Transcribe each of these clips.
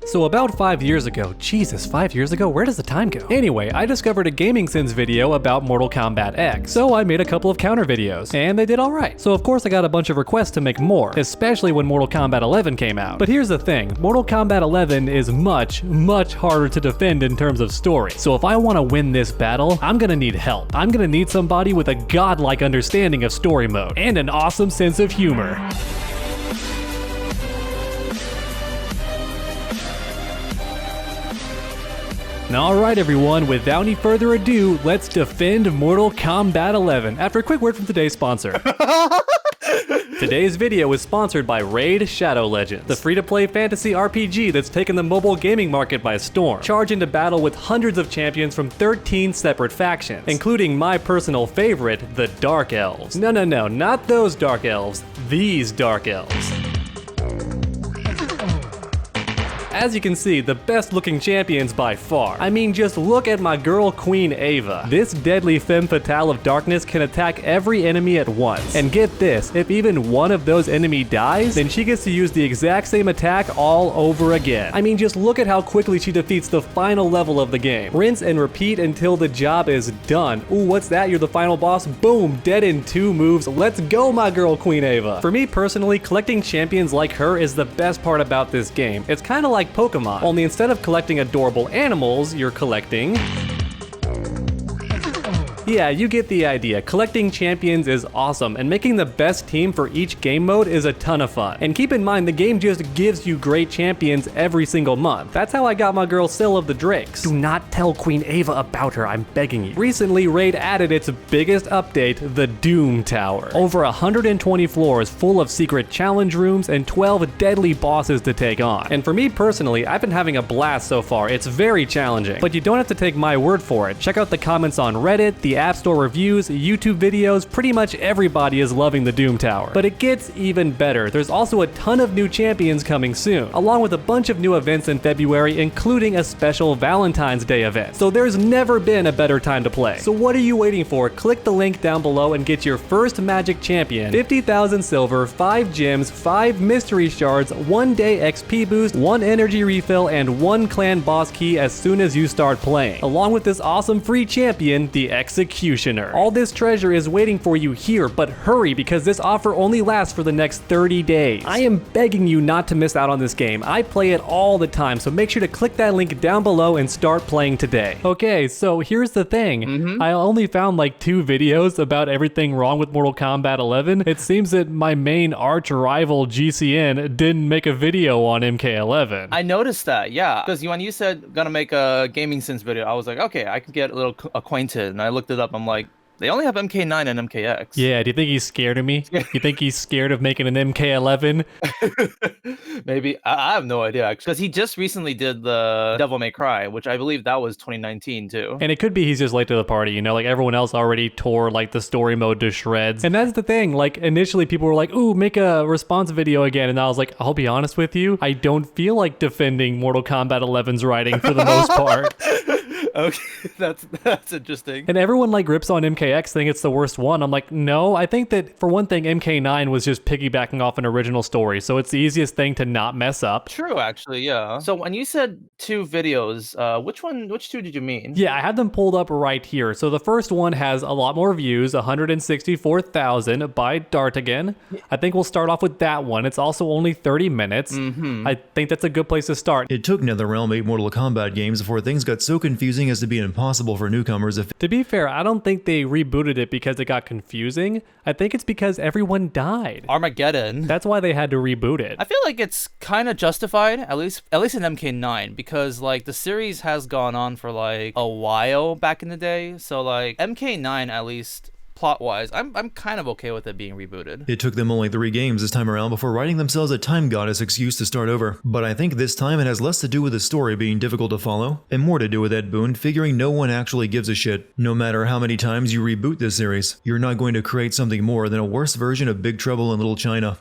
So about 5 years ago, Jesus, 5 years ago? Where does the time go? Anyway, I discovered a Gaming Sins video about Mortal Kombat X, so I made a couple of counter videos, and they did alright. So of course I got a bunch of requests to make more, especially when Mortal Kombat 11 came out. But here's the thing, Mortal Kombat 11 is much, much harder to defend in terms of story. So if I want to win this battle, I'm gonna need help. I'm gonna need somebody with a godlike understanding of story mode, and an awesome sense of humor. Alright everyone, without any further ado, let's defend Mortal Kombat 11 after a quick word from today's sponsor. Today's video is sponsored by Raid Shadow Legends, the free-to-play fantasy RPG that's taken the mobile gaming market by storm. Charge into battle with hundreds of champions from 13 separate factions, including my personal favorite, the Dark Elves. No, not those Dark Elves, these Dark Elves. As you can see, the best looking champions by far. I mean, just look at my girl Queen Ava. This deadly femme fatale of darkness can attack every enemy at once. And get this, if even one of those enemies dies, then she gets to use the exact same attack all over again. I mean, just look at how quickly she defeats the final level of the game. Rinse and repeat until the job is done. Ooh, what's that? You're the final boss? Boom, dead in 2 moves. Let's go, my girl Queen Ava. For me personally, collecting champions like her is the best part about this game. It's kind of like Pokemon, only instead of collecting adorable animals, you're collecting... Yeah, you get the idea. Collecting champions is awesome, and making the best team for each game mode is a ton of fun. And keep in mind, the game just gives you great champions every single month. That's how I got my girl Syl of the Drakes. Do not tell Queen Ava about her, I'm begging you. Recently, Raid added its biggest update, the Doom Tower. Over 120 floors full of secret challenge rooms and 12 deadly bosses to take on. And for me personally, I've been having a blast so far. It's very challenging. But you don't have to take my word for it. Check out the comments on Reddit, the App Store reviews, YouTube videos, pretty much everybody is loving the Doom Tower. But it gets even better. There's also a ton of new champions coming soon, along with a bunch of new events in February, including a special Valentine's Day event. So there's never been a better time to play. So what are you waiting for? Click the link down below and get your first magic champion, 50,000 silver, 5 gems, 5 mystery shards, 1 day XP boost, 1 energy refill, and 1 clan boss key as soon as you start playing, along with this awesome free champion, the Executioner. All this treasure is waiting for you here, but hurry because this offer only lasts for the next 30 days. I am begging you not to miss out on this game. I play it all the time, so make sure to click that link down below and start playing today. Okay, so here's the thing. I only found like 2 videos about everything wrong with Mortal Kombat 11. It seems that my main arch rival GCN didn't make a video on MK11. I noticed that, yeah, because when you said gonna make a Gaming Sins video, I was like, okay, I can get a little acquainted, and I looked it up. I'm like, they only have MK9 and MKX. Yeah, do you think he's scared of me? You think he's scared of making an MK11? Maybe. I have no idea, actually. Because he just recently did the Devil May Cry, which I believe that was 2019, too. And it could be he's just late to the party, you know? Like, everyone else already tore, like, the story mode to shreds. And that's the thing. Like, initially people were like, ooh, make a response video again. And I was like, I'll be honest with you, I don't feel like defending Mortal Kombat 11's writing for the most part. Okay, that's interesting. And everyone like rips on MKX, think it's the worst one. I'm like, no, I think that for one thing, MK9 was just piggybacking off an original story, so it's the easiest thing to not mess up. True, actually, yeah. So when you said 2 videos, which 2 did you mean? Yeah, I had them pulled up right here. So the first one has a lot more views, 164,000 by Dartigan. I think we'll start off with that one. It's also only 30 minutes. I think that's a good place to start. It took NetherRealm 8 Mortal Kombat games before things got so confusing as to be impossible for newcomers. To be fair, I don't think they rebooted it because it got confusing. I think it's because everyone died. Armageddon. That's why they had to reboot it. I feel like it's kind of justified, at least in MK9, because like the series has gone on for like a while back in the day. So like MK9 at least plot-wise, I'm kind of okay with it being rebooted. It took them only 3 games this time around before writing themselves a time goddess excuse to start over. But I think this time it has less to do with the story being difficult to follow, and more to do with Ed Boon figuring no one actually gives a shit. No matter how many times you reboot this series, you're not going to create something more than a worse version of Big Trouble in Little China.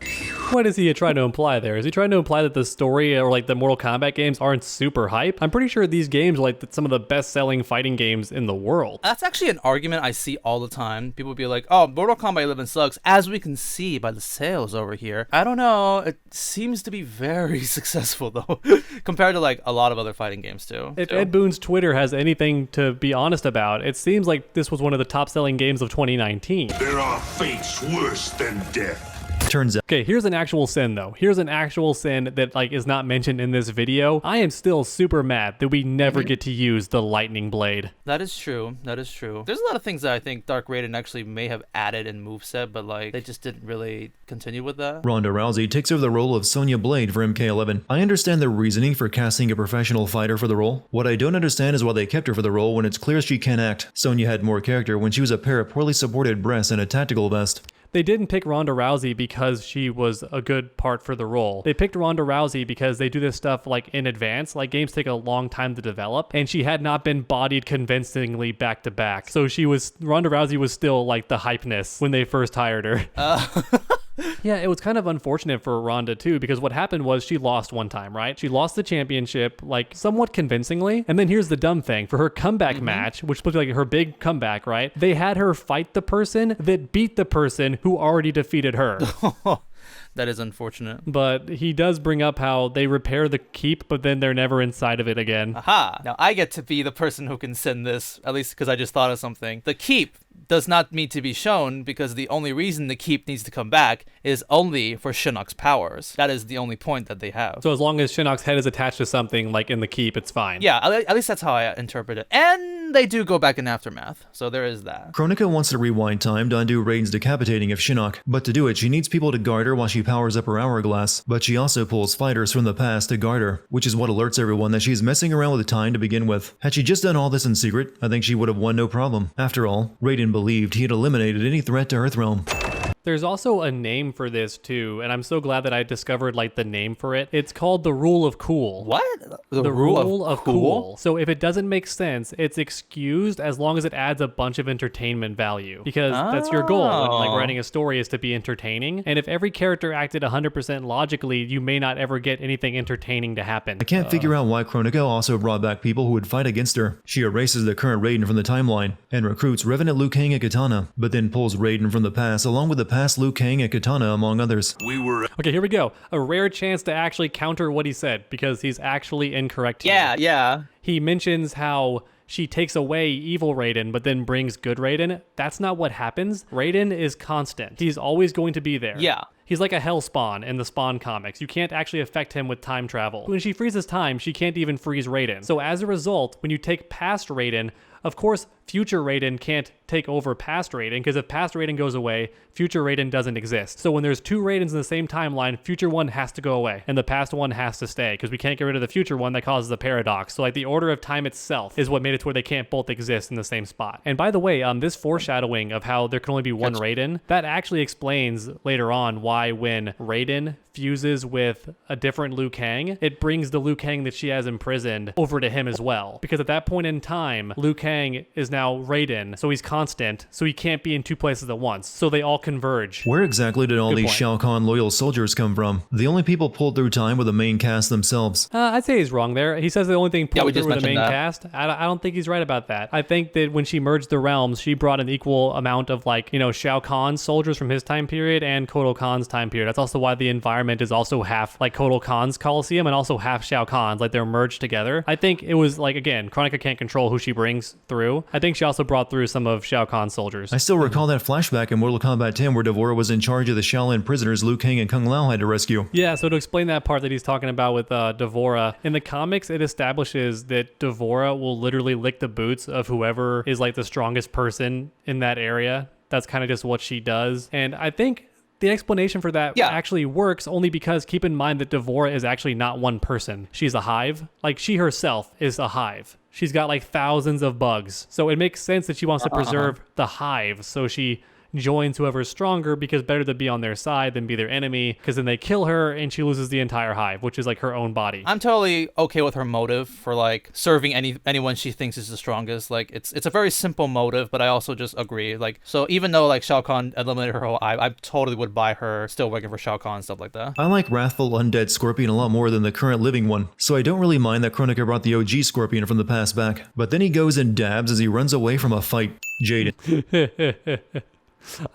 What is he trying to imply there? Is he trying to imply that the story or like the Mortal Kombat games aren't super hype? I'm pretty sure these games are like some of the best-selling fighting games in the world. That's actually an argument I see all the time. People people would be like, oh, Mortal Kombat 11 sucks, as we can see by the sales over here. I don't know. It seems to be very successful, though, compared to like a lot of other fighting games, too. If Ed Boon's Twitter has anything to be honest about, it seems like this was one of the top-selling games of 2019. There are fates worse than death. Turns out. Okay, here's an actual sin though. Here's an actual sin that like is not mentioned in this video. I am still super mad that we never get to use the lightning blade. That is true. That is true. There's a lot of things that I think Dark Raiden actually may have added in moveset, but like they just didn't really continue with that. Ronda Rousey takes over the role of Sonya Blade for MK11. I understand the reasoning for casting a professional fighter for the role. What I don't understand is why they kept her for the role when it's clear she can act. Sonya had more character when she was a pair of poorly supported breasts and a tactical vest. They didn't pick Ronda Rousey because she was a good part for the role. They picked Ronda Rousey because they do this stuff like in advance. Like games take a long time to develop, and she had not been bodied convincingly back to back. So Ronda Rousey was still like the hypeness when they first hired her. Yeah, it was kind of unfortunate for Ronda too, because what happened was she lost one time, right? She lost the championship like somewhat convincingly. And then here's the dumb thing. For her comeback match, which was like her big comeback, right? They had her fight the person that beat the person who already defeated her. That is unfortunate. But he does bring up how they repair the keep, but then they're never inside of it again. Aha! Now I get to be the person who can send this, at least because I just thought of something. The keep does not need to be shown because the only reason the keep needs to come back is only for Shinnok's powers. That is the only point that they have. So as long as Shinnok's head is attached to something like in the keep, it's fine. Yeah, at least that's how I interpret it. And they do go back in Aftermath, so there is that. Kronika wants to rewind time to undo Raiden's decapitating of Shinnok, but to do it she needs people to guard her while she powers up her hourglass, but she also pulls fighters from the past to guard her, which is what alerts everyone that she's messing around with time to begin with. Had she just done all this in secret, I think she would have won no problem. After all, Raiden believed he had eliminated any threat to Earthrealm. There's also a name for this too, and I'm so glad that I discovered like the name for it. It's called the Rule of Cool. What? The rule of cool. So if it doesn't make sense, it's excused as long as it adds a bunch of entertainment value, because that's your goal when like writing a story, is to be entertaining. And if every character acted 100% logically, you may not ever get anything entertaining to happen. I can't figure out why Kronika also brought back people who would fight against her. She erases the current Raiden from the timeline and recruits Revenant Liu Kang and Katana, but then pulls Raiden from the past along with the past Liu Kang and Katana among others. Okay, here we go. A rare chance to actually counter what he said, because he's actually incorrect here. Yeah. He mentions how she takes away evil Raiden, but then brings good Raiden. That's not what happens. Raiden is constant. He's always going to be there. Yeah. He's like a Hellspawn in the Spawn comics. You can't actually affect him with time travel. When she freezes time, she can't even freeze Raiden. So as a result, when you take past Raiden, of course, future Raiden can't take over past Raiden, because if past Raiden goes away, future Raiden doesn't exist. So when there's two Raidens in the same timeline, future one has to go away, and the past one has to stay, because we can't get rid of the future one. That causes a paradox. So like the order of time itself is what made it to where they can't both exist in the same spot. And by the way, this foreshadowing of how there can only be one Raiden, that actually explains later on why when Raiden fuses with a different Liu Kang, it brings the Liu Kang that she has imprisoned over to him as well. Because at that point in time, Liu Kang is now Raiden, so he's constant, so he can't be in two places at once. So they all converge. Where exactly did all Good these point. Shao Kahn loyal soldiers come from? The only people pulled through time were the main cast themselves. I'd say he's wrong there. He says the only thing pulled we through just were the main mentioned that. cast. I don't think he's right about that. I think that when she merged the realms, she brought an equal amount of like, you know, Shao Kahn's soldiers from his time period and Kotal Khan's time period. That's also why the environment is also half like Kotal Khan's Coliseum and also half Shao Kahn's. Like they're merged together. I think it was like, again, Kronika can't control who she brings through. I think she also brought through some of Shao Kahn's soldiers. I still recall that flashback in Mortal Kombat 10 where D'Vorah was in charge of the Shaolin prisoners Liu Kang and Kung Lao had to rescue. Yeah, so to explain that part that he's talking about with D'Vorah, in the comics, it establishes that D'Vorah will literally lick the boots of whoever is like the strongest person in that area. That's kind of just what she does. And I think the explanation for that actually works only because keep in mind that D'Vorah is actually not one person. She's a hive. Like she herself is a hive. She's got like thousands of bugs. So it makes sense that she wants to preserve the hive. So she joins whoever's stronger, because better to be on their side than be their enemy, because then they kill her and she loses the entire hive, which is like her own body. I'm totally okay with her motive for like serving anyone she thinks is the strongest. Like it's a very simple motive, but I also just agree. Like, so even though like Shao Kahn eliminated her whole hive, I totally would buy her still working for Shao Kahn and stuff like that. I like Wrathful Undead Scorpion a lot more than the current living one, so I don't really mind that Kronika brought the OG Scorpion from the past back. But then he goes and dabs as he runs away from a fight. Jaden.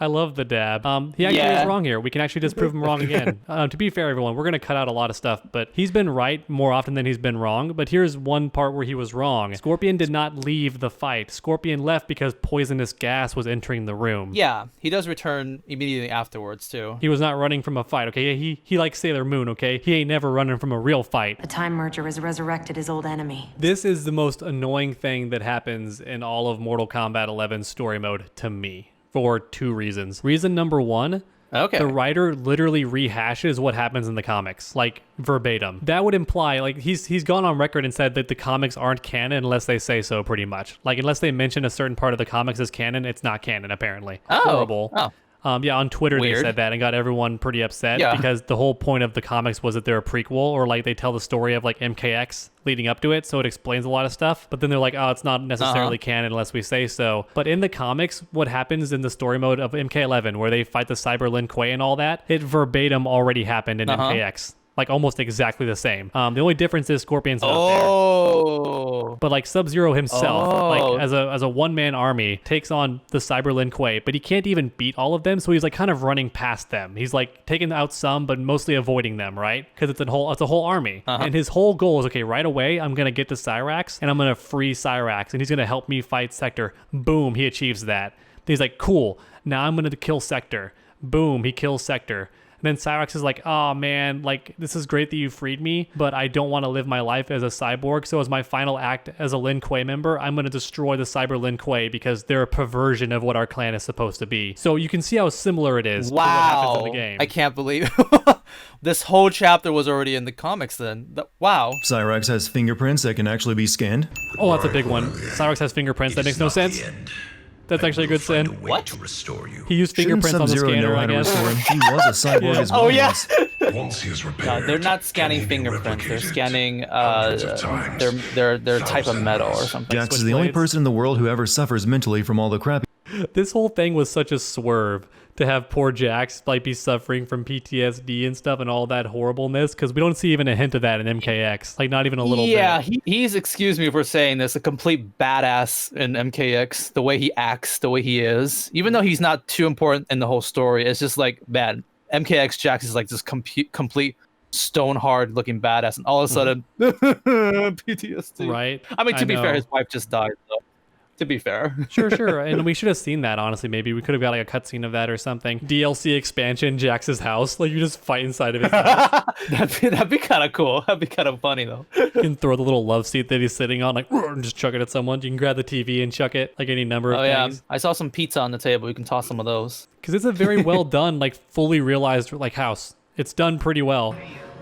I love the dab. He actually is wrong here. We can actually just prove him wrong again. To be fair, everyone, we're going to cut out a lot of stuff, but he's been right more often than he's been wrong. But here's one part where he was wrong. Scorpion did not leave the fight. Scorpion left because poisonous gas was entering the room. Yeah, he does return immediately afterwards, too. He was not running from a fight, okay? He likes Sailor Moon, okay? He ain't never running from a real fight. The Time Merger has resurrected his old enemy. This is the most annoying thing that happens in all of Mortal Kombat 11's story mode to me for 2 reasons. Reason number 1, the writer literally rehashes what happens in the comics, like verbatim. That would imply, like, he's gone on record and said that the comics aren't canon unless they say so, pretty much. Like, unless they mention a certain part of the comics as canon, it's not canon, apparently. Horrible. Yeah, on Twitter they said that and got everyone pretty upset because the whole point of the comics was that they're a prequel, or like they tell the story of like MKX leading up to it, so it explains a lot of stuff. But then they're like, oh, it's not necessarily canon unless we say so. But in the comics, what happens in the story mode of MK11, where they fight the Cyber Lin Kuei and all that, it verbatim already happened in MKX. Like almost exactly the same. The only difference is Scorpion's not there. But like Sub-Zero himself, like as a one-man army, takes on the Cyber Lin Kuei, but he can't even beat all of them, so he's like kind of running past them. He's like taking out some, but mostly avoiding them, right? Because it's a whole army. And his whole goal is, okay, right away, I'm gonna get to Cyrax and I'm gonna free Cyrax, and he's gonna help me fight Sector. Boom, he achieves that. Then he's like, cool, now I'm gonna kill Sector. Boom, he kills Sector. And then Cyrax is like, oh man, like, this is great that you freed me, but I don't want to live my life as a cyborg. So as my final act as a Lin Kuei member, I'm going to destroy the Cyber Lin Kuei because they're a perversion of what our clan is supposed to be. So you can see how similar it is to what happens in the game. I can't believe this whole chapter was already in the comics then. Wow. Cyrax has fingerprints that can actually be scanned. Oh, that's a big one. Cyrax has fingerprints. That makes no sense. That's actually a good sin. What? He used fingerprints on the scanner, I guess. He was a cyborg as well. Oh, yeah. Once he is repaired, No, they're not scanning fingerprints. They're scanning their type of metal or something. Jax is the only person in the world who ever suffers mentally from all the crap. This whole thing was such a swerve to have poor Jax like be suffering from PTSD and stuff and all that horribleness, because we don't see even a hint of that in MKX, like not even a little bit. Yeah, he's, excuse me for saying this, a complete badass in MKX. The way he acts, the way he is, even though he's not too important in the whole story, it's just like, man, MKX Jax is like this complete stone hard looking badass, and all of a sudden PTSD. Right. I mean, to be fair, his wife just died, though. To be fair. Sure. And we should have seen that, honestly. Maybe we could have got like a cutscene of that or something. DLC expansion, Jax's house. Like, you just fight inside of his house. That'd be kind of cool. That'd be kind of funny, though. You can throw the little love seat that he's sitting on, like, and just chuck it at someone. You can grab the TV and chuck it, like any number of things. Yeah. I saw some pizza on the table. You can toss some of those. Because it's a very well done, like, fully realized, like, house. It's done pretty well.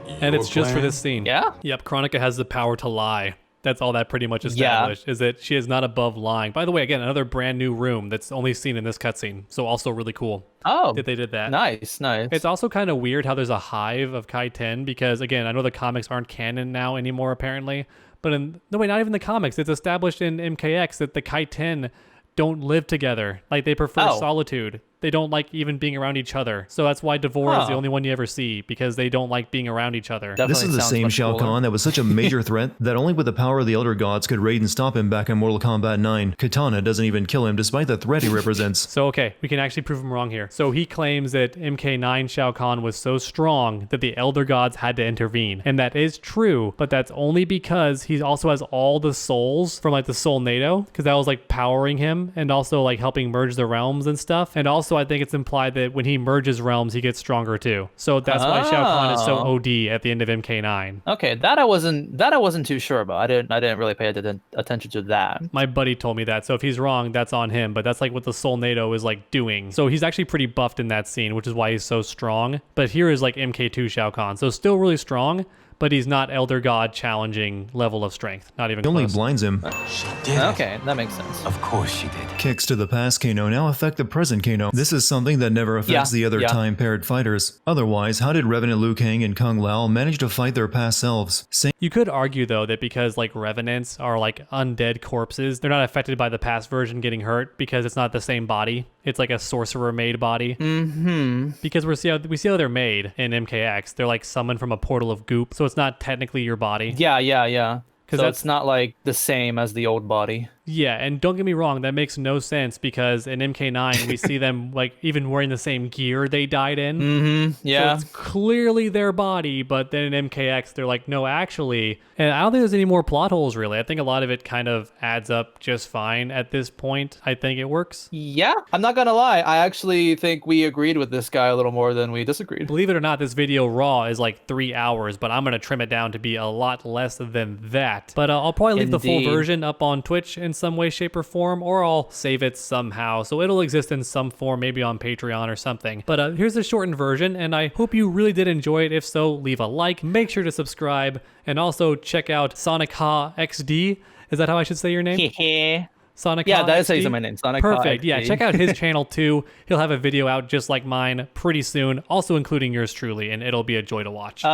And it's just for this scene. Yeah? Yep, Kronika has the power to lie. That's all that pretty much established, is that she is not above lying. By the way, again, another brand new room that's only seen in this cutscene. So also really cool that they did that. Nice. It's also kind of weird how there's a hive of Kai 10 because, again, I know the comics aren't canon now anymore, apparently. But not even the comics. It's established in MKX that the Kai 10 don't live together. Like, they prefer solitude. They don't like even being around each other. So that's why Devore is the only one you ever see, because they don't like being around each other. Definitely this is the same Shao Kahn that was such a major threat that only with the power of the Elder Gods could raid and stop him back in Mortal Kombat 9. Katana doesn't even kill him despite the threat he represents. So okay, we can actually prove him wrong here. So he claims that MK9 Shao Kahn was so strong that the Elder Gods had to intervene. And that is true, but that's only because he also has all the souls from like the Soul NATO, because that was like powering him and also like helping merge the realms and stuff. And also I think it's implied that when he merges realms, he gets stronger too. So that's why Shao Kahn is so OD at the end of MK9. Okay, that I wasn't too sure about. I didn't really pay attention to that. My buddy told me that. So if he's wrong, that's on him. But that's like what the Soul NATO is like doing. So he's actually pretty buffed in that scene, which is why he's so strong. But here is like MK2 Shao Kahn. So still really strong, but he's not Elder God challenging level of strength. Not even It only close. blinds him. She did. Okay, that makes sense. Of course she did. Kicks to the past Kano now affect the present Kano. This is something that never affects the other time-paired fighters. Otherwise, how did Revenant Liu Kang and Kung Lao manage to fight their past selves? You could argue, though, that because like revenants are like undead corpses, they're not affected by the past version getting hurt because it's not the same body. It's like a sorcerer-made body. Mm-hmm. Because we see how they're made in MKX. They're like summoned from a portal of goop, so it's not technically your body. Yeah. So it's not like the same as the old body. Yeah, and don't get me wrong, that makes no sense because in MK9 we see them like even wearing the same gear they died in. Yeah. So it's clearly their body, but then in MKX they're like, no, actually. And I don't think there's any more plot holes really. I think a lot of it kind of adds up just fine at this point. I think it works. Yeah, I'm not gonna lie. I actually think we agreed with this guy a little more than we disagreed. Believe it or not, this video raw is like 3 hours, but I'm gonna trim it down to be a lot less than that. But I'll probably leave the full Indeed. version up on Twitch in some way, shape, or form, or I'll save it somehow. So it'll exist in some form, maybe on Patreon or something. But here's the shortened version, and I hope you really did enjoy it. If so, leave a like, make sure to subscribe, and also check out SonicHaXD. Is that how I should say your name? Sonic. Yeah, that is how you say my name. Sonic. Perfect. Yeah, check out his channel too. He'll have a video out just like mine pretty soon, also including yours truly, and it'll be a joy to watch.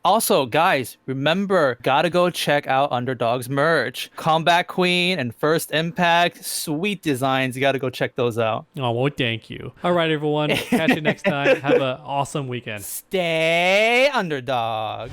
Also, guys, remember, gotta go check out Underdog's merch. Combat Queen and First Impact, sweet designs. You gotta go check those out. Oh, well, thank you. All right, everyone. Catch you next time. Have an awesome weekend. Stay underdog.